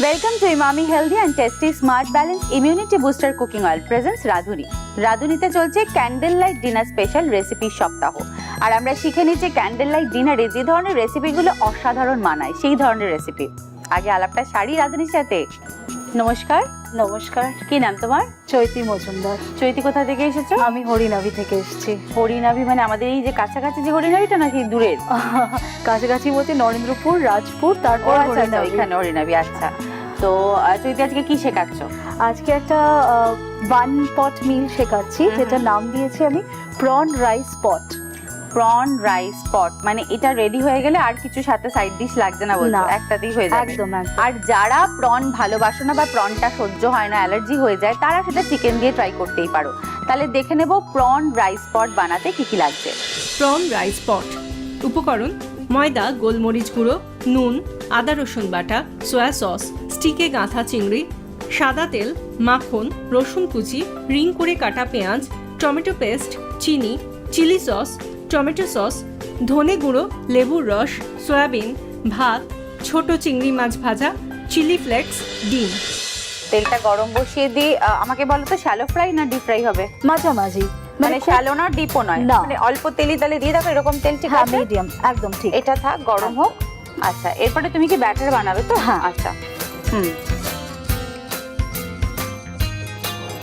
Welcome to Imami Healthy and Tasty Smart Balance Immunity Booster Cooking Oil presents রাঁধুনি। রাঁধুনিতে চলছে candle light dinner special recipe সপ্তাহ। আর আমরা শিখে নিচ্ছি ক্যান্ডেল লাইট ডিনারে যে ধরনের রেসিপিগুলো অসাধারণ মানায় সেই ধরনের রেসিপি। আগে আলাপটা সারি রাঁধুনির সাথে। নমস্কার। নমস্কার। কি নাম তোমার? চৈতি মজুমদার। চৈতি কোথা থেকে এসেছো? আমি হরিনাভি থেকে এসেছি। হরিনাভি মানে আমাদের এই যে কাছাকাছি যে হরিনাভিটা নাকি দূরের? কাছাকাছি বলতে নরেন্দ্রপুর, রাজপুর, তারপর হরিনাভি। এখানে হরিনাভি। আচ্ছা, তো চৈতি আজকে কি শেখাচ্ছ? আজকে একটা ওয়ান পট মিল শেখাচ্ছি, যেটা নাম দিয়েছি আমি প্রন রাইস পট। প্রন রাইস পট মানে এটা রেডি হয়ে গেলে আর কিছু সাথে সাইড ডিশ লাগবে না বলছো? একটাতেই হয়ে যাবে একদম। আর যারা প্রন ভালোবাসো না বা প্রনটা সহ্য হয় না, অ্যালার্জি হয়ে যায়, তারা সেটা চিকেন দিয়ে ট্রাই করতেই পারো। তাহলে দেখে নেব প্রন রাইস পট বানাতে কি কি লাগছে। প্রন রাইস পট উপকরণ: ময়দা, গোলমরিচ গুঁড়ো, নুন, আদা রসুন বাটা, সয়া সস, স্টিকে গাঁথা চিংড়ি, সাদা তেল, মাখন, রসুন কুচি, রিং করে কাটা পেঁয়াজ, টমেটো পেস্ট, চিনি, চিলি সস, টমেটো সস, ধনে গুঁড়ো, লেবুর রস, সয়াবিন, ভাত, ছোট চিংড়ি মাছ ভাজা, চিলি ফ্লেক্স, ডিম। তেলটা গরম বসিয়ে দিই। আমাকে বলো তো শ্যালো ফ্রাই না ডিপ ফ্রাই হবে? মাঝামাঝি, মানে শ্যালো না ডিপও নয়, মানে অল্প তেলই তাহলে দিয়ে দেখো এরকম তেল। ঠিক আছে, মিডিয়াম, একদম ঠিক। এটা থাক, গরম হোক। আচ্ছা, এরপরে তুমি কি ব্যাটার বানাবে তো? হ্যাঁ। আচ্ছা,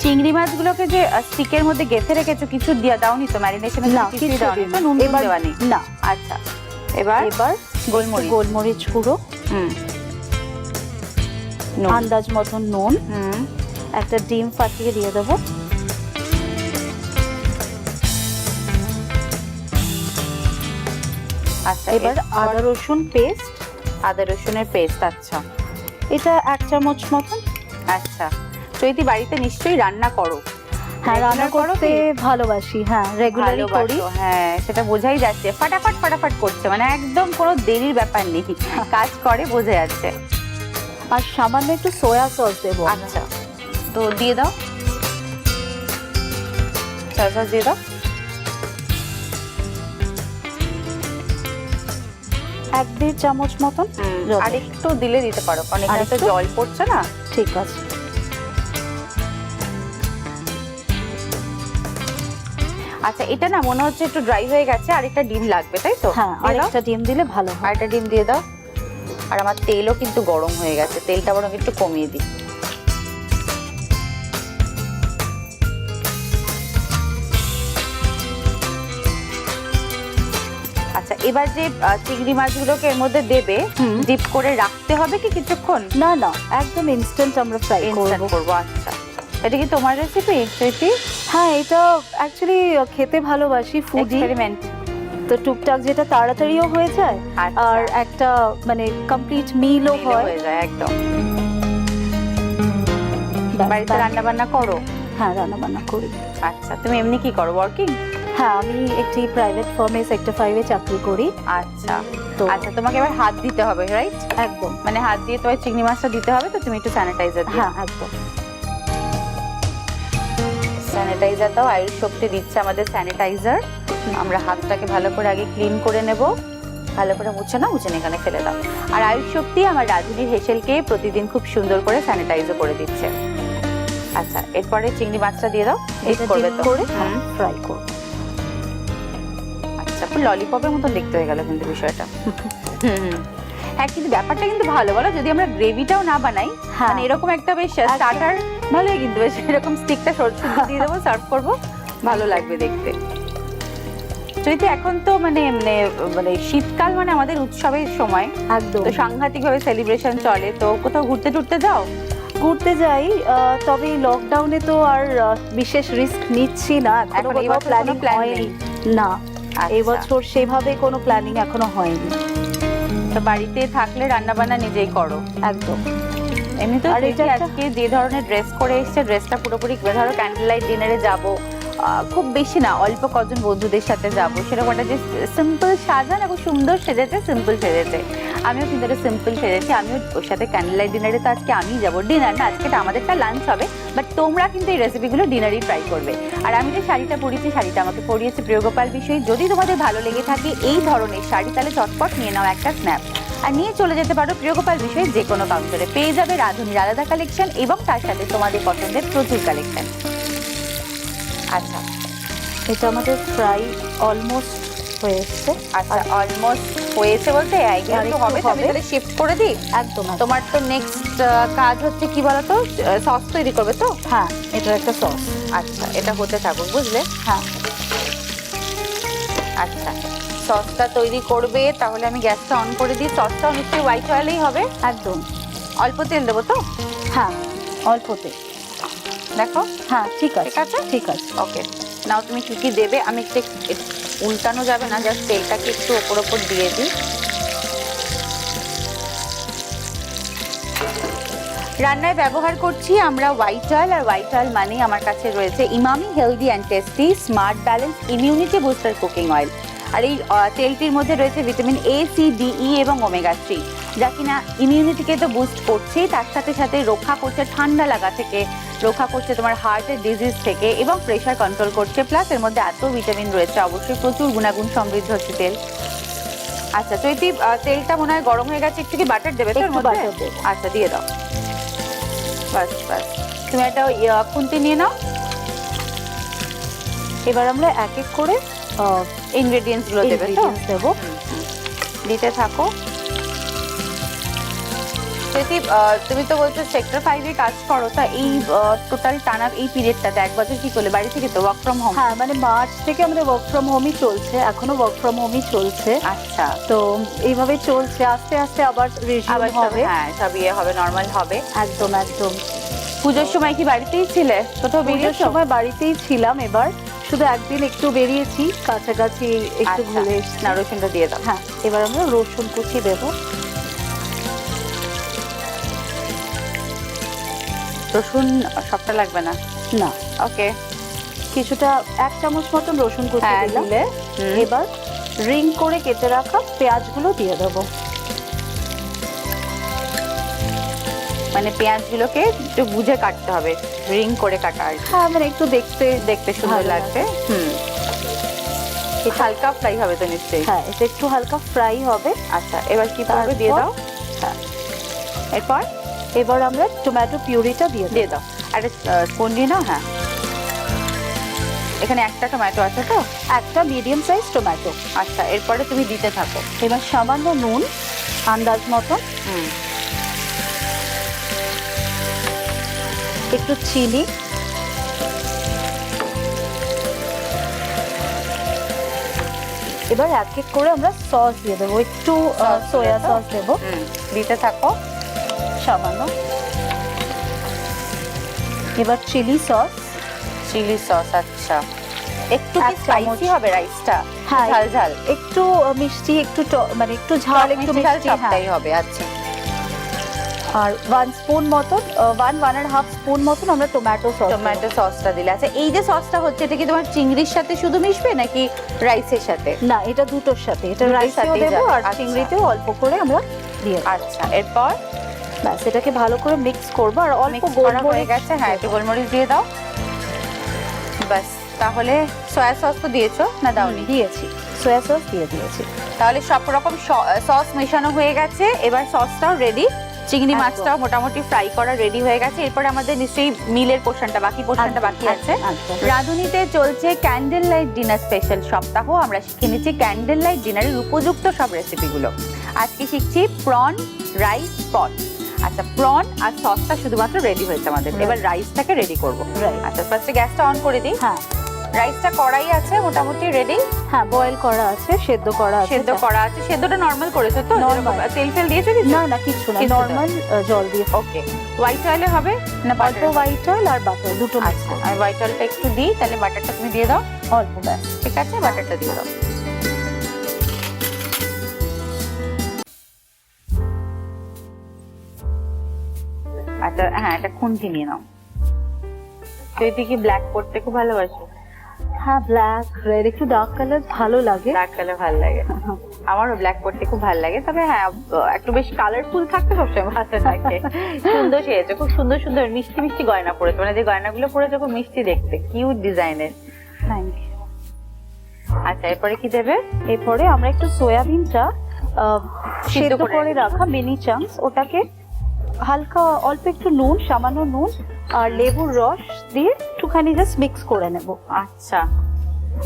চিংড়ি মাছগুলোকে যে স্টিকের মধ্যে গেঁথে রেখেছো, কিছু দিয়ে দাওনি তো ম্যারিনেশনে? না, কিছু দাওনি তো, নুন দেওয়ানি না। আচ্ছা, এবার গোলমরিচ গুঁড়ো, আন্দাজ মতন নুন, একটা ডিম ফাটিয়ে দিয়ে দেবো। আচ্ছা, এবার আদা রসুন পেস্ট। আদা রসুনের পেস্ট, আচ্ছা, এটা 1 চামচ মতন। আচ্ছা, চৈতি বাড়িতে নিশ্চয়ই রান্না করো? হ্যাঁ, রান্না করতে ভালোবাসি। হ্যাঁ, রেগুলারলি করি। হ্যাঁ, সেটা বোঝাই যাচ্ছে, ফাটাফাট করছে, মানে একদম কোনো দেরির ব্যাপার নেই, কাজ করে বোঝা যাচ্ছে। আর সামান্য একটু সয়া সস দেবো। আচ্ছা, তো দিয়ে দাও, সয়া সস দিয়ে দাও। 1-1.5 চামচ মতন। আর একটু দিলে দিতে পারো, কারণ এখানে তো জল পড়ছে না। ঠিক আছে। আচ্ছা, এটা না মনে হচ্ছে একটু ড্রাই হয়ে গেছে, আর একটা ডিম লাগবে, তাই তো? হ্যাঁ, আর একটা ডিম দিলে ভালো হয়। আর একটা ডিম দিয়ে দাও। আর আমার তেলও কিন্তু গরম হয়ে গেছে, তেলটা বরং একটু কমিয়ে দিই। আচ্ছা, এবার যে চিংড়ি মাছগুলোকে এর মধ্যে দেবে, ডিপ করে রাখতে হবে কি কিছুক্ষণ? না না, একদম ইনস্ট্যান্ট আমরা ফ্রাই করবো। আচ্ছা, এটা কি তোমার রেসিপি চৈতি? হ্যাঁ, এটা অ্যাকচুয়ালি খেতে ভালোবাসি, ফুডি এক্সপেরিমেন্ট। তো টুকটাক যেটা তাড়াতাড়িও হয়ে যায়, আর একটা মানে কমপ্লিট মিলও হয়ে যায় একদম। বাড়িতে রান্না বান্না করো? হ্যাঁ, রান্না বান্না করি। আচ্ছা, তুমি এমনি কি করো, ওয়ার্কিং? হ্যাঁ, আমি একটি প্রাইভেট ফার্মে সেক্টর 5-এ চাকরি করি। আচ্ছা, তো আচ্ছা, তোমাকে এবার হাত দিতে হবে, রাইট? একদম, মানে হাত দিয়ে তোমার চিংড়ি মাছটা দিতে হবে, তো তুমি একটু স্যানিটাইজার দিও। হ্যাঁ, একদম। স্যানিটাইজার দাও, আয়ুষ শক্তি দিচ্ছে আমাদের স্যানিটাইজার। আমরা হাতটাকে ভালো করে আগে ক্লিন করে নেব, ভালো করে মুছে এখানে ফেলে দাও। আর আয়ুষ শক্তি আমার রাঁধুনির হেসেলকে প্রতিদিন খুব সুন্দর করে স্যানিটাইজও করে দিচ্ছে। আচ্ছা, এরপরে চিংড়ি মাছটা দিয়ে দাও। এটা করবে তো করে ফ্রাই করব। আচ্ছা, পুরো ললিপপের মতো দেখতে হয়ে গেল কিন্তু বিষয়টা। হ্যাঁ, কিন্তু ব্যাপারটা কিন্তু ভালো, বলো, যদি আমরা গ্রেভিটাও না বানাই, মানে এরকম একটা বেশ স্টার্টার ভালোই, কিন্তু বেশ এরকম স্টিকটা সরষে দিয়ে দেবো, সার্ভ করবো, ভালো লাগবে দেখতে। চৈতি, এখন তো মানে মানে শীতকাল মানে আমাদের উৎসবের সময়, একদম, তো সাংঘাতিক ভাবে সেলিব্রেশন চলে। তো কোথাও ঘুরতে যাও? ঘুরতে যাই, তবে লকডাউনে তো আর বিশেষ রিস্ক নিচ্ছি না। এখন এবার প্ল্যানিং হয়নি না, এই বছর সেভাবে কোনো প্ল্যানিং এখনো হয়নি। তো বাড়িতে থাকলে রান্না বান্না নিজেই করো? একদম। এমনি তো আজকে যে ধরনের ড্রেস করে এসছে, ড্রেসটা পুরোপুরি ধরো ক্যান্ডেল লাইট ডিনারে যাবো, খুব বেশি না, অল্প কজন বন্ধুদের সাথে যাব, সেরকম একটা যে সিম্পল সাজান এবং সুন্দর সেজেছে, সিম্পল সেজেছে। আমিও কিন্তু একটা সিম্পল সেজেছি, আমিও ওর সাথে ক্যান্ডেল লাইট ডিনারে তো আজকে আমিই যাবো। ডিনার না, আজকে আমাদেরটা লাঞ্চ হবে, বাট তোমরা কিন্তু এই রেসিপিগুলো ডিনারেই ট্রাই করবে। আর আমি যে শাড়িটা পরিয়েছি, শাড়িটা আমাকে পরিয়েছে প্রিয়গোপাল বিষয়। যদি তোমাদের ভালো লেগে থাকে এই ধরনের শাড়ি, তাহলে চটপট নিয়ে নাও একটা স্ন্যাপ। আর নিয়ে চলে যেতে পারো প্রিয়গোপাল বিষয়ে যে কোনো কাউন্টারে। পেয়ে যাবে রাঁধুনির আলাদা কালেকশন এবং তার সাথে তোমাদের পছন্দের প্রচুর কালেকশন। আচ্ছা, এটা আমাদের ফ্রাই অলমোস্ট হয়ে এসছে। আচ্ছা অলমোস্ট হয়েছে বলতে একটু আরেকটু হবে, হবে। তাহলে শিফট করে দিই। একদম একদম। তোমার তো নেক্সট কাজ হচ্ছে কি বলতো, সস তৈরি করবে তো? হ্যাঁ, এটার একটা সস। আচ্ছা, এটা হতে থাকুক, বুঝলে? হ্যাঁ, আচ্ছা, সসটা তৈরি করবে, তাহলে আমি গ্যাসটা অন করে দিই। সসটাও নিশ্চয়ই হোয়াইট অয়েলেই হবে? একদম। অল্প তেল দেবো তো? হ্যাঁ, অল্পতে। দেখো, হ্যাঁ, ঠিক আছে ঠিক আছে? ঠিক আছে। ওকে, নাও তুমি কি কি দেবে? আমি একটু উল্টানো যাবে না, জাস্ট তেলটাকে একটু ওপর ওপর দিয়ে দিই। রান্নায় ব্যবহার করছি আমরা হোয়াইট অয়েল, আর হোয়াইট অয়েল মানে আমার কাছে রয়েছে Emami healthy and tasty smart balance immunity booster cooking oil. আর এই তেলটির মধ্যে রয়েছে vitamin A, C, D, E এবং ওমেগা 3, যা কিনা ইমিউনিটিকে তো বুস্ট করছেই, তার সাথে সাথে রক্ষা করছে ঠান্ডা লাগা থেকে, রক্ষা করছে তোমার হার্টের ডিজিজ থেকে এবং প্রেশার কন্ট্রোল করছে। প্লাস এর মধ্যে এত ভিটামিন রয়েছে, অবশ্যই প্রচুর গুণাগুণ সমৃদ্ধ হচ্ছে তেল। আচ্ছা চৈতি, তেলটা মনে হয় গরম হয়ে গেছে, একটু কি বাটার দেবে তো এর একটু মধ্যে? butter দেবো। আচ্ছা দিয়ে দাও, বাস বাস। তুমি একটা খুন্তি নিয়ে নাও, এবার আমরা এক এক করে ইনগ্রেডিয়েন্টস গুলো দেবে তো? ingredients দেবো। দিতে থাকো। চৈতি, তুমি তো বলছো সেক্টর 5 এ কাজ করো, তা এই টোটাল টানা এই পিরিয়ডটাতে 1 বছর কি করলে? বাড়ি থেকে তো ওয়ার্ক ফ্রম হোম? হ্যাঁ, মানে মার্চ থেকে আমাদের ওয়ার্ক ফ্রম হোমই চলছে, এখনো ওয়ার্ক ফ্রম হোমই চলছে। আচ্ছা, তো এইভাবে চলছে, আস্তে আস্তে আবার রিজিউম আবার সব, হবে। হ্যাঁ সব ইয়ে হবে, নর্মাল হবে। একদম একদম। পুজোর সময় কি বাড়িতেই ছিলে? কোথাও পুজোর বেরিয়েছো? সময় বাড়িতেই ছিলাম, এবার শুধু একদিন একটু বেরিয়েছি, কাছাকাছি একটু আচ্ছা, ঘুরে এসেছি। না রসুনটা দিয়ে দাও। হ্যাঁ, এবার আমরা রসুন কুচি দেবো। রসুন সবটা লাগবে না? না, ওকে, কিছুটা 1 চামচ মতন রসুন কুচি হ্যাঁ দিলাম। দিলে। এবার রিং করে কেটে রাখা পেঁয়াজগুলো দিয়ে দেবো। মানে পেঁয়াজগুলোকে একটু বুঝে কাটতে হবে, রিং করে কাটা আর কি। হ্যাঁ, মানে একটু দেখতে দেখতে সুন্দর ভালো লাগবে। হালকা ফ্রাই হবে তো নিশ্চয়ই? হ্যাঁ, এটা একটু হালকা ফ্রাই হবে। আচ্ছা, এবার কি করবে? দিয়ে দাও। হ্যাঁ, এরপর এবার আমরা টমেটো পিউরিটা দিয়ে দিয়ে দাও, একটা স্পুন দিয়ে নাও। হ্যাঁ, এখানে একটা টমেটো আছে তো? একটা মিডিয়াম সাইজ টমেটো। আচ্ছা, এরপরে তুমি দিতে থাকো। এবার সামান্য নুন আন্দাজ মতন, একটু চিনি, এবার এক এক করে আমরা সস দিয়ে দেবো। একটু সোয়া সস দেবো দিতে থাকো সামান্য। এবার চিলি সস, চিলি সস। আচ্ছা, একটু কি 1 চামচ। স্পাইসি হবে রাইসটা? হ্যাঁ, ঝাল ঝাল, একটু মিষ্টি, একটু মানে একটু ঝাল, একটু মিষ্টি ঝাল মিষ্টি, সবটাই হ্যাঁ। হবে। আচ্ছা, আর 1 স্পুন মতন, 1.5 স্পুন মতন আমরা টমেটো সস। টমেটো সসটা দিলে। আচ্ছা, এই যে সসটা হচ্ছে, এটা কি তোমার চিংড়ির সাথে শুধু মিশবে নাকি রাইসের সাথে? না, এটা দুটোর সাথে, এটা দুটোর রাইসেও সাথেই দেবো যাবে। আর আচ্ছা। চিংড়িতেও অল্প করে আমরা দিয়ে দেবো। আচ্ছা, এরপর ব্যাস, এটাকে ভালো করে মিক্স করবো আর অল্প মিক্স করা হয়ে গোলমরিচ গেছে। হ্যাঁ, একটু গোলমরিচ দিয়ে দাও। ব্যাস, তাহলে সয়া সস তো দিয়েছো না দাওনি? দিয়েছি, সয়া সস দিয়ে দিয়েছি। তাহলে সব রকম সস মেশানো হয়ে গেছে। এবার সসটাও রেডি, চিংড়ি একদম। মাছটাও মোটামুটি ফ্রাই করা রেডি হয়ে গেছে। এরপরে আমাদের নিশ্চয়ই মিলের পোর্শনটা বাকি আছে। রাঁধুনিতে চলছে ক্যান্ডেল লাইট ডিনার স্পেশাল সপ্তাহ। আমরা শিখে নিচ্ছি ক্যান্ডেল লাইট ডিনারের উপযুক্ত সব রেসিপিগুলো। আজকে শিখছি প্রন রাইস পট। আচ্ছা, প্রন আর সসটা শুধুমাত্র রেডি হয়েছে আমাদের, এবার রাইসটাকে রেডি করবো। Right. আচ্ছা, ফার্স্টে গ্যাসটা অন করে দিই। হ্যাঁ রাইসটা কড়াই আছে মোটামুটি রেডি, হ্যাঁ, বয়েল করা আছে, সেদ্ধ করা আছে। সেদ্ধ করা আছে। সেদ্ধটা নর্মাল করেছো তো? Normal. যেরকম তেল ফেল দিয়েছো কি? না না, কিছু না, কিছু না। নর্মাল জল দিয়ে। ওকে, হোয়াইট অয়েলে হবে না অল্প বাটার? হোয়াইট অয়েল আর বাটার দুটো মিক্স আচ্ছা, করে। আমি হোয়াইট অয়েলটা একটু দিই, তাহলে বাটারটা তুমি দিয়ে দাও। অল্প, ব্যাস। ঠিক আছে, বাটারটা দিয়ে দাও। আচ্ছা, হ্যাঁ, এটা খুন্তি নিয়ে নাও। তুই কি ব্ল্যাক করতে খুব ভালোবাসো? হ্যাঁ, ব্ল্যাক রেড, একটু ডার্ক কালার ভালো লাগে। ব্ল্যাক কালার ভালো লাগে, আমারও ব্ল্যাক করতে খুব ভালো লাগে। তবে হ্যাঁ, একটু বেশ কালারফুল থাকতে সবসময় ভালো লাগে। সুন্দর সেজেছো, খুব সুন্দর সুন্দর মিষ্টি মিষ্টি গয়না পরেছো, মানে যে গয়নাগুলো পরেছো খুব মিষ্টি দেখতে, কিউট ডিজাইনের। Thank you. আচ্ছা, এরপরে কি দেবে? এরপরে আমরা একটু সয়াবিনটা সেদ্ধ করে করে রাখা মিনি চাংস, ওটাকে হালকা অল্প একটু নুন, সামান্য নুন আর লেবুর রস দিয়ে একটুখানি জাস্ট মিক্স করে নেব। আচ্ছা,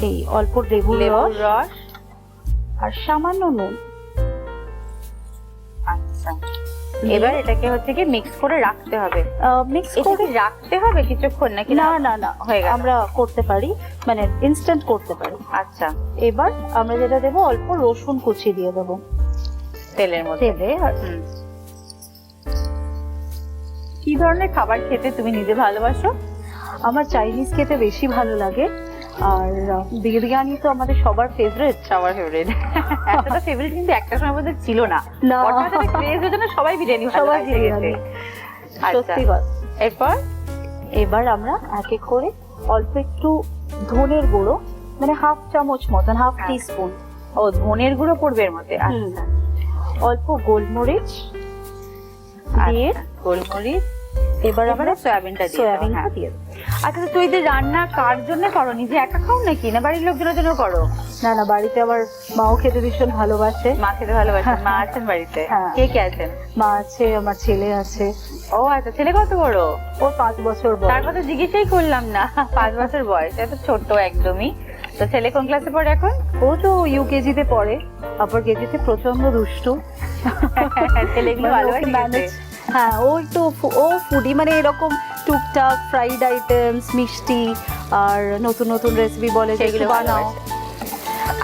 এই অল্প লেবুর লেবুর রস রস। আর সামান্য নুন। আচ্ছা, এবার এটাকে হচ্ছে কি মিক্স করে রাখতে হবে। মিক্স এটা করে কি রাখতে হবে কিছুক্ষণ নাকি? না না না, হয়ে গেল। আমরা করতে পারি, মানে ইনস্ট্যান্ট করতে পারি। আচ্ছা, এবার আমরা যেটা দেবো, অল্প রসুন কুচি দিয়ে দেবো তেলের মধ্যে। তেলে। আর হুম। কি ধরনের খাবার খেতে তুমি নিজে ভালোবাসো? আমার চাইনিজ খেতে বেশি ভালো লাগে, আর বিরিয়ানি তো আমাদের সবার ফেভারিট। সবার ফেভারিট। একটা ফেভারিট কিন্তু একটা সময় মধ্যে ছিল না। না। হঠাৎ একটা craze হয়ে জন্য সবাই বিরিয়ানি সবাই ভালোবাসে বিরিয়ানি, খেতে। আচ্ছা, সত্যি কথা। এরপর এবার আমরা এক এক করে অল্প একটু ধনের গুঁড়ো, মানে হাফ চামচ মতন, হাফ হ্যাঁ। টিস্পুন। ও, ধনের গুঁড়ো পড়বে এর মধ্যে। হুম। আচ্ছা, অল্প গোলমরিচ দিয়ে আচ্ছা, গোলমরিচ। এবার আমরা এবারে সয়াবিনটা দিয়ে দাও, সয়াবিনটা হ্যাঁ। দিয়ে দেবো। আচ্ছা, তো তুই যে রান্না কার জন্য করো? নিজে একা খাও নাকি, না বাড়ির লোকজনের জন্য করো? না না, বাড়িতে আবার মাও খেতে ভীষণ ভালোবাসে। মা খেতে ভালোবাসে? মা আছেন বাড়িতে? হ্যাঁ। কে কে আছেন? মা আছে, আমার ছেলে আছে, ও আচ্ছা, ছেলে কত বড়? ওর 5 বছর তার বয়স। কথা জিজ্ঞেসই করলাম না। 5 বছর বয়স, এত ছোট্ট একদমই। তো ছেলে কোন ক্লাসে পড়ে এখন? ও তো ইউকেজিতে পড়ে, আবার কেজিতে প্রচন্ড দুষ্টু। ছেলেগুলো মানে ভালোবাসে ওকে খেতে? manage- হ্যাঁ, ওই তো ও ফুডি, মানে এরকম টুকটাক ফ্রাইড আইটেমস, মিষ্টি আর নতুন নতুন রেসিপি বলে যে সেগুলো একটু বানাও।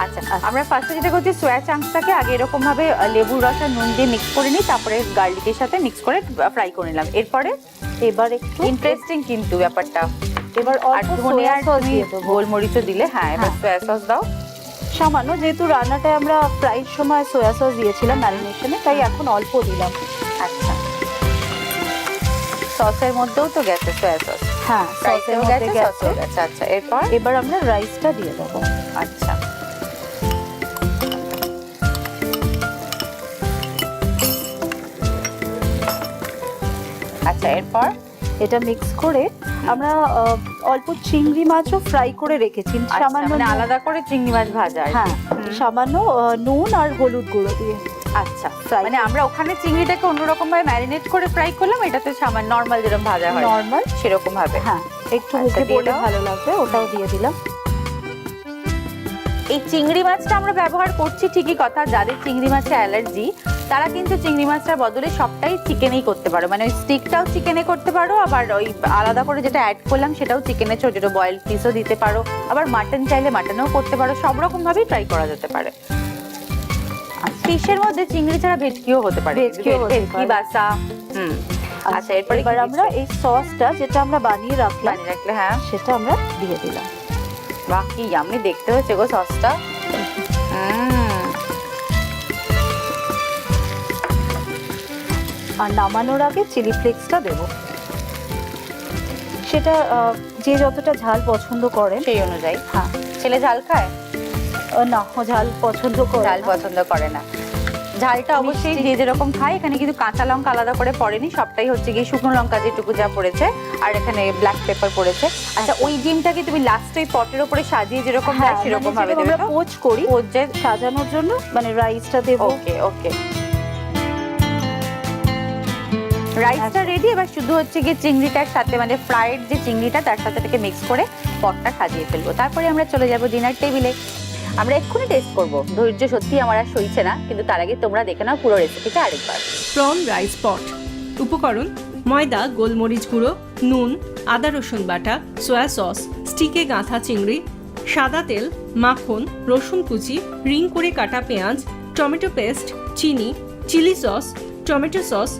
আচ্ছা, আমরা ফার্স্টে যেটা করছি, সোয়া চাংসটাকে আগে এরকম ভাবে লেবুর রস আর নুন দিয়ে মিক্স করে নিই, তারপরে গার্লিকের সাথে মিক্স করে ফ্রাই করে নিলাম। এরপরে এবার একটু ইন্টারেস্টিং কিন্তু ব্যাপারটা। এবার আর অল্প ধনে সোয়া আর সস তুমি দিয়ে দেবো গোলমরিচও দিলে। হ্যাঁ, এবার হ্যাঁ। সোয়া সস দাও। সামান্য, যেহেতু রান্নাটায় আমরা ফ্রাইড সময় সোয়া সস দিয়েছিলাম ম্যারিনেশনে, তাই এখন অল্প দিলাম। আচ্ছা, সসের মধ্যেও তো গেছে সোয়া সস, হ্যাঁ, সসের ফ্রাইতেও মধ্যে গেছে, গেছে। সসেও গেছে। আচ্ছা, এরপর এবার আমরা রাইসটা দিয়ে দেবো। আচ্ছা, আচ্ছা, এরপর এটা মিক্স করে আমরা অল্প চিংড়ি মাছও ফ্রাই করে রেখেছি, আচ্ছা, সামান্য মানে নুন- আলাদা করে চিংড়ি মাছ ভাজা আর কি। হ্যাঁ, হুম। সামান্য নুন আর হলুদ গুঁড়ো দিয়ে আচ্ছা, ফ্রাই মানে আমরা ওখানে চিংড়িটাকে অন্যরকম ভাবে ম্যারিনেট করে ফ্রাই করলাম, এটাতে সামান্য নরমাল যেরকম ভাজা হয় নর্মাল। সেরকম ভাবে। হ্যাঁ, একটু আচ্ছা, মুখে দিয়ে পড়লে দাও। ভালো লাগবে, ওটাও দিয়ে দিলাম। এই চিংড়ি মাছটা আমরা ব্যবহার করছি ঠিকই কথা, যাদের চিংড়ি মাছে অ্যালার্জি তারা কিন্তু চিংড়ি মাছটার বদলে সবটাই চিকেনেই করতে পারো, মানে ওই স্টিকটাও চিকেনে করতে পারো, আবার ওই আলাদা করে যেটা অ্যাড করলাম সেটাও চিকেনে ছোট ছোট বয়েল পিসও দিতে পারো, আবার মাটন চাইলে মাটনও করতে পারো, সব রকম ভাবেই ট্রাই করা যেতে পারে। ফিশের মধ্যে চিংড়ি ছাড়া ভেটকিও হতে পারে, ভেটকিও হতে ভেটকি পারে। বাসা। হুম। আচ্ছা, এরপরে এবার আমরা এই সসটা যেটা আমরা বানিয়ে রাখলাম বানিয়ে রাখলে, হ্যাঁ, সেটা আমরা দিয়ে দিলাম। বাহ, কি ইয়াম্মি দেখতে হচ্ছে গো সসটা। আর নামানোর আগে চিলি ফ্লেক্সটা দেবো, সেটা যে যতটা ঝাল পছন্দ করেন। সেই অনুযায়ী। হ্যাঁ, ছেলে ঝাল খায়? না, ও ঝাল পছন্দ করে ঝাল না। পছন্দ করে না। ঝালটা অবশ্যই যে যেরকম খায়, এখানে কিন্তু কাঁচা লঙ্কা আলাদা করে পড়েনি, সবটাই হচ্ছে গিয়ে শুকনো লঙ্কা যেটুকু যা পড়েছে, আর এখানে ব্ল্যাক পেপার পড়েছে। আচ্ছা, ওই ডিমটাকে তুমি লাস্টে পটের উপরে সাজিয়ে যেরকম হ্যাঁ, দেয় সেরকম মানে ভাবে যেরকম দেবে আমরা তো? পোচ করি, ওর যে সাজানোর জন্য, মানে রাইসটা দেবো। ওকে ওকে, রাইসটা রেডি। এবার শুধু হচ্ছে গিয়ে চিংড়িটার সাথে, মানে ফ্রাইড যে চিংড়িটা তার সাথে এটাকে মিক্স করে পটটা সাজিয়ে ফেলবো, তারপরে আমরা চলে যাব ডিনার টেবিলে। আমরা এক্ষুনি টেস্ট করব, ধৈর্য সত্যি আমার আর সইছে না, কিন্তু তার আগে তোমরা দেখে নাও পুরো রেসিপিটা আরেকবার। প্রন রাইস পট। উপকরণ: ময়দা, গোলমরিচ গুঁড়ো, নুন, আদা রসুন বাটা, সয়া সস, স্টিকে গাঁথা চিংড়ি, সাদা তেল, মাখন, রসুন কুচি, রিং করে কাটা পেঁয়াজ, টমেটো পেস্ট, চিনি, চিলি সস, টমেটো সস,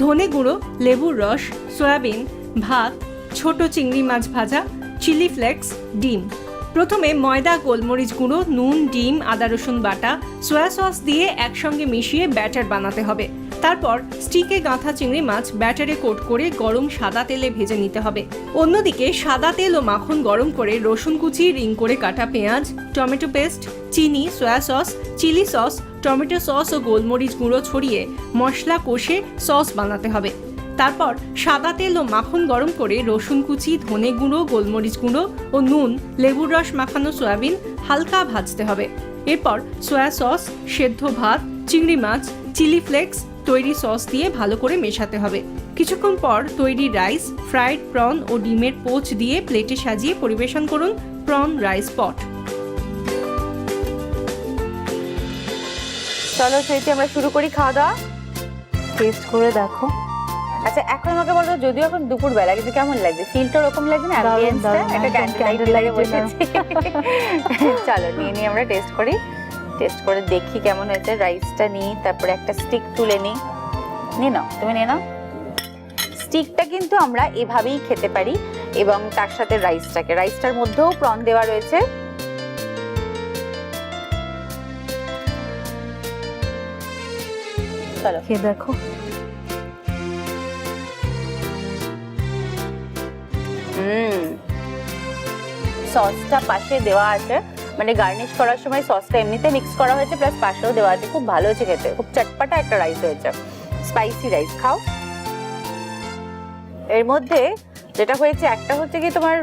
ধনে গুঁড়ো, লেবুর রস, সয়াবিন, ভাত, ছোট চিংড়ি মাছ ভাজা, চিলি ফ্লেক্স, ডিম। প্রথমে ময়দা, গোলমরিচ গুঁড়ো, নুন, ডিম, আদা রসুন বাটা, সয়া সস দিয়ে একসঙ্গে মিশিয়ে ব্যাটার বানাতে হবে। তারপর স্টিকে গাঁথা চিংড়ি মাছ ব্যাটারে কোট করে গরম সাদা তেলে ভেজে নিতে হবে। অন্যদিকে সাদা তেল ও মাখন গরম করে রসুন কুচি, রিং করে কাটা পেঁয়াজ, টমেটো পেস্ট, চিনি, soya sauce, chilli sauce, tomato sauce ও গোলমরিচ গুঁড়ো ছড়িয়ে মশলা কষে সস বানাতে হবে। তারপর সাদা তেল ও মাখন গরম করে রসুন কুচি, ধনে গুঁড়ো, গোলমরিচ গুঁড়ো ও নুন, লেবুর রস মাখানো সয়াবিন হালকা ভাজতে হবে। এরপর সয়া সস, সেদ্ধ ভাত, চিংড়ি মাছ, চিলি ফ্লেক্স তৈরি সস দিয়ে ভালো করে মেশাতে হবে। কিছুক্ষণ পর তৈরি রাইস, ফ্রাইড প্রন ও ডিমের পোচ দিয়ে প্লেটে সাজিয়ে পরিবেশন করুন প্রন রাইস পট। চলো চৈতি আমরা শুরু করি খাওয়া দাওয়া। টেস্ট করে দেখো। আচ্ছা এখন আমাকে বলো, যদিও এখন দুপুর বেলা, কিন্তু কেমন লাগছে? ফিলটা ওরকম লাগছে না? অ্যাম্বিয়েন্সটা একটা ক্যান্ডেল লাইট বসেছে। চলো নিয়ে আমরা টেস্ট করি, টেস্ট করে দেখি কেমন হয়েছে। রাইসটা নিই, তারপরে একটা স্টিক তুলে নিই। নিয়ে নাও, তুমি নিয়ে নাও। স্টিকটা কিন্তু আমরা এভাবেই খেতে পারি, এবং তার সাথে রাইসটার মধ্যেও প্রন দেওয়া রয়েছে। চলো খেয়ে দেখো। সসটা পাশে দেওয়া আছে, মানে গার্নিশ করার সময় সসটা এমনিতে মিক্স করা হয়েছে, প্লাস পাশেও দেওয়া আছে। খুব ভালো হয়েছে খেতে, খুব চটপটা একটা রাইস হয়েছে, স্পাইসি রাইস। খাও। এর মধ্যে যেটা হয়েছে, একটা হচ্ছে কি তোমার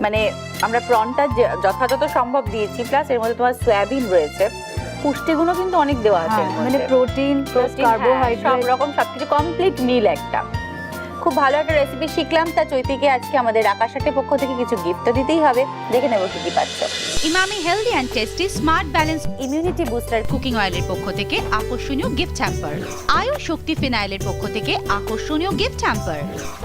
মানে আমরা প্রনটা যথাযথ সম্ভব দিয়েছি, প্লাস এর মধ্যে তোমার সয়াবিন রয়েছে, পুষ্টিগুণও কিন্তু অনেক দেওয়া আছে। মানে প্রোটিন প্লাস কার্বোহাইড্রেট সব রকম সবকিছু কমপ্লিট মিল একটা। খুব ভালো একটা রেসিপি শিখলাম। তা চৈতিকে আজকে আমাদের আকাশাটের পক্ষ থেকে কিছু গিফট দিতেই হবে। দেখে নেবো কি কি পাচ্ছ। Emami healthy and tasty smart balance immunity booster cooking অয়েলের পক্ষ থেকে আকর্ষণীয় গিফট হ্যাম্পার, আয়ুষ শক্তি ফিনাইলের পক্ষ থেকে আকর্ষণীয় গিফট হ্যাম্পার,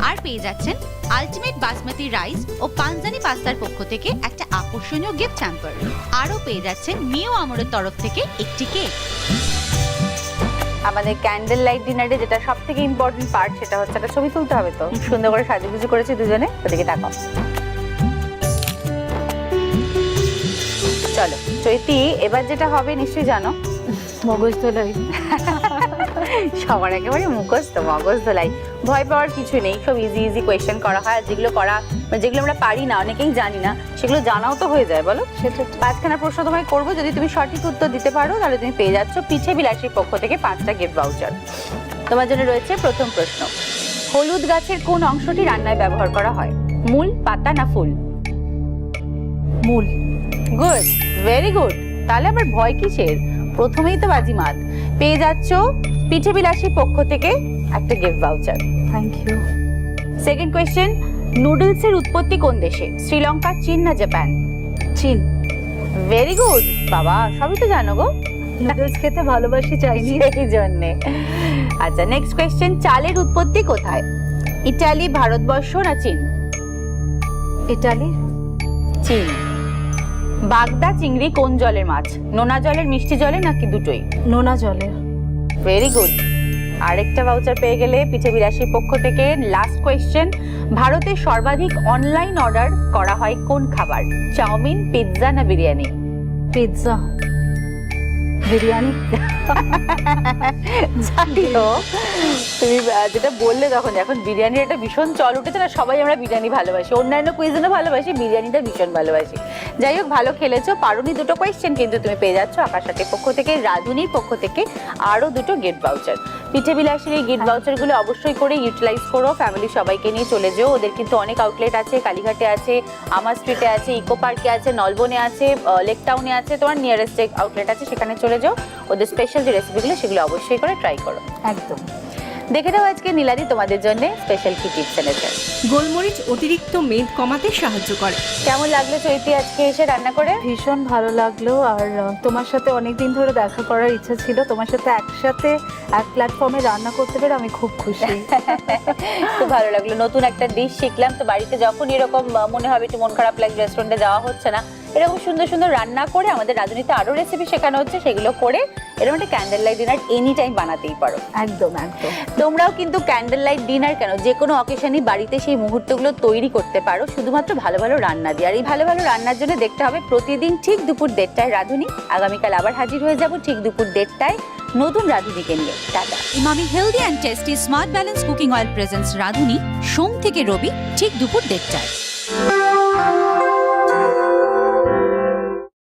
আর পেয়ে যাচ্ছেন আলটিমেট বাসমতি রাইস ও পাঞ্জানি পাস্তার পক্ষ থেকে একটা আকর্ষণীয় গিফট হ্যাম্পার, আরও পেয়ে যাচ্ছেন মিও আমরের তরফ থেকে একটি কেক। আমাদের ক্যান্ডেল লাইট ডিনারে যেটা সব থেকে ইম্পর্টেন্ট পার্ট, সেটা হচ্ছে একটা ছবি তুলতে হবে। তো সুন্দর করে সাজুগুজু করেছি দুজনে, ওদিকে তাকাও। চলো চৈতি, এবার যেটা হবে নিশ্চয়ই জানো, মগজ ধোলাই। সবার একেবারে মুখস্থ মগজ ধোলাই। ভয় পাওয়ার কিছু নেই, সব ইজি কোয়েশ্চেন করা হয়। আর যেগুলো আমরা পারি না, অনেকেই জানি না, সেগুলো জানাও তো হয়ে যায়। বলো, সেটা 5খানা প্রশ্ন তোমায় করবো, যদি তুমি সঠিক উত্তর দিতে পারো তাহলে তুমি পেয়ে যাচ্ছ পিঠে বিলাসীর পক্ষ থেকে 5টা গিফট ভাউচার। তোমার জন্য রয়েছে প্রথম প্রশ্ন, হলুদ গাছের কোন অংশটি রান্নায় ব্যবহার করা হয়? মূল, পাতা না ফুল? মূল। Good, very good. তাহলে আবার ভয় কিসের? প্রথমেই তো বাজিমাত। পেয়ে যাচ্ছ পিঠে বিলাসীর পক্ষ থেকে একটা gift voucher. Thank you. Second question, নুডলসের উৎপত্তি কোন দেশে? শ্রীলঙ্কা, চীন না জাপান? চীন। ভেরি গুড, বাবা সবই তো জানো গো। নুডলস খেতে ভালোবাসি, চাইনি এই জন্যে। আচ্ছা নেক্সট কোয়েশ্চেন, চালের উৎপত্তি কোথায়? ইটালি, ভারতবর্ষ না চীন? ইটালি। চীন। বাগদা চিংড়ি কোন জলের মাছ? নোনা জলের, মিষ্টি জলের নাকি দুটোই? নোনা জলে। Very good. আরেকটা ভাউচার পেয়ে গেলে পিঠে বিলাসীর পক্ষ থেকে। লাস্ট কোয়েশ্চেন, ভারতে সর্বাধিক অনলাইন অর্ডার করা হয় কোন খাবার? চাউমিন, পিৎজা না বিরিয়ানি? পিৎজা। বিরিয়ানি। জানিও তুমি যেটা বললে তখন, এখন বিরিয়ানির একটা ভীষণ চল উঠেছে না, সবাই আমরা বিরিয়ানি ভালোবাসি, অন্যান্য কুইজনও ভালোবাসি, বিরিয়ানিটা ভীষণ ভালোবাসি। যাই হোক, ভালো খেলেছো। পারোনি দুটো কোয়েশ্চেন, কিন্তু তুমি পেয়ে যাচ্ছ আকাশাটের পক্ষ থেকে, রাধুনির পক্ষ থেকে আরো দুটো গিফট ভাউচার। পিঠে বিলাসীর এই গিফট ভাউচারগুলো অবশ্যই করে ইউটিলাইজ করো, ফ্যামিলি সবাইকে নিয়ে চলে যেও। ওদের কিন্তু অনেক আউটলেট আছে, কালীঘাটে আছে, আমার স্ট্রিটে আছে, ইকো পার্কে আছে, নলবনে আছে, লেক টাউনে আছে, তোমার নিয়ারেস্ট যে আউটলেট আছে সেখানে চলে যাও। ওদের স্পেশাল যে রেসিপিগুলো সেগুলো অবশ্যই করে ট্রাই করো। একদম। দেখে নাও আজকে নীলাদি তোমাদের জন্য স্পেশাল কি টিপস এনেছে। গোলমরিচ অতিরিক্ত মেদ কমাতে সাহায্য করে। কেমন লাগলো চৈতি আজকে এসে রান্না করে? ভীষণ ভালো লাগলো। আর তোমার সাথে অনেকদিন ধরে দেখা করার ইচ্ছা ছিল, তোমার সাথে একসাথে এক প্ল্যাটফর্মে রান্না করতে পেরে আমি খুব খুশি। খুব ভালো লাগলো, নতুন একটা ডিশ শিখলাম। তো বাড়িতে যখন এরকম মনে হবে একটু মন খারাপ লাগে, রেস্টুরেন্টে যাওয়া হচ্ছে না, এরকম সুন্দর সুন্দর রান্না করে আমাদের রাঁধুনিতে আরো রেসিপি শেখানো হচ্ছে, সেগুলো করে এরকম একটা candle light dinner any time বানাতেই পারো। একদম একদম। তোমরাও কিন্তু ক্যান্ডেল লাইট ডিনার কেন, যে কোনো অকেশনই বাড়িতে সেই মুহূর্তগুলো তৈরি করতে পারো, শুধুমাত্র ভালো ভালো রান্না দিয়ে। আর এই ভালো ভালো রান্নার জন্য দেখতে হবে প্রতিদিন ঠিক দুপুর 1:30টায় রাঁধুনি। আগামীকাল আবার হাজির হয়ে যাব ঠিক দুপুর 1:30টায় নতুন রাঁধুনিকে নিয়ে। Tata. Emami healthy and tasty smart balance cooking oil presents রাঁধুনি, সোম থেকে রবি ঠিক দুপুর 1:30টায়।